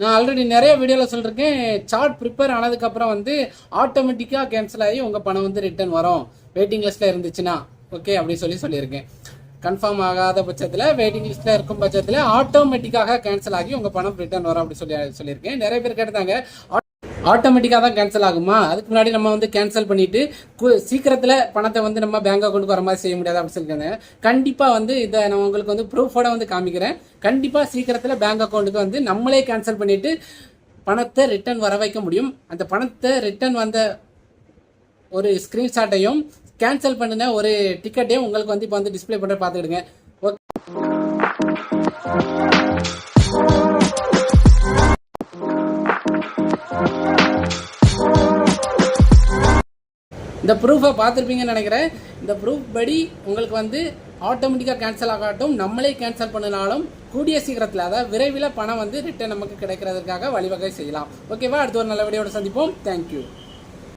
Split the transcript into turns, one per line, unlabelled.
நான் ஆல்ரெடி நிறைய வீடியோவில் சொல்லியிருக்கேன், சார்ட் ப்ரிப்பேர் ஆனதுக்கப்புறம் வந்து ஆட்டோமேட்டிக்காக கேன்சல் ஆகி உங்கள் பணம் வந்து ரிட்டர்ன் வரும் வெயிட்டிங் லிஸ்ட்டில் இருந்துச்சுன்னா. ஓகே, அப்படின்னு சொல்லியிருக்கேன். கன்ஃபார்ம் ஆகாத பட்சத்தில் வெயிட்டிங் லிஸ்ட்டில் இருக்கும் பட்சத்தில் ஆட்டோமேட்டிக்காக கேன்சல் ஆகி உங்கள் பணம் ரிட்டர்ன் வரும் அப்படி சொல்லியிருக்கேன். நிறைய பேர் கேட்டாங்க ஆட்டோமேட்டிக்காக தான் கேன்சல் ஆகுமா, அதுக்கு முன்னாடி நம்ம வந்து கேன்சல் பண்ணிட்டு சீக்கிரத்தில் பணத்தை வந்து நம்ம பேங்க் அக்கௌண்ட்டுக்கு வர மாதிரி செய்ய முடியாது அப்படின்னு சொல்லியிருக்காங்க. கண்டிப்பாக வந்து இதை நான் உங்களுக்கு வந்து ப்ரூஃபோட வந்து காமிக்கிறேன். கண்டிப்பாக சீக்கிரத்தில் பேங்க் அக்கௌண்ட்டுக்கு வந்து நம்மளே கேன்சல் பண்ணிட்டு பணத்தை ரிட்டர்ன் வர வைக்க முடியும். அந்த பணத்தை ரிட்டர்ன் வந்த ஒரு ஸ்க்ரீன்ஷாட்டையும் கேன்சல் பண்ணின ஒரு டிக்கெட்டையும் உங்களுக்கு வந்து இப்போ வந்து டிஸ்பிளே பண்ணுற பார்த்துக்கிடுங்க. ஓகே, இந்த ப்ரூஃபை பார்த்துருப்பீங்கன்னு நினைக்கிறேன். இந்த ப்ரூஃப் படி உங்களுக்கு வந்து ஆட்டோமேட்டிக்காக கேன்சல் ஆகட்டும், நம்மளே கேன்சல் பண்ணினாலும் கூடிய சீக்கிரத்தில், அதாவது விரைவில் பணம் வந்து ரிட்டர்ன் நமக்கு கிடைக்கிறதுக்காக வழிவகை செய்யலாம். ஓகேவா, அடுத்த ஒரு நல்ல வீடியோட சந்திப்போம். தேங்க்யூ.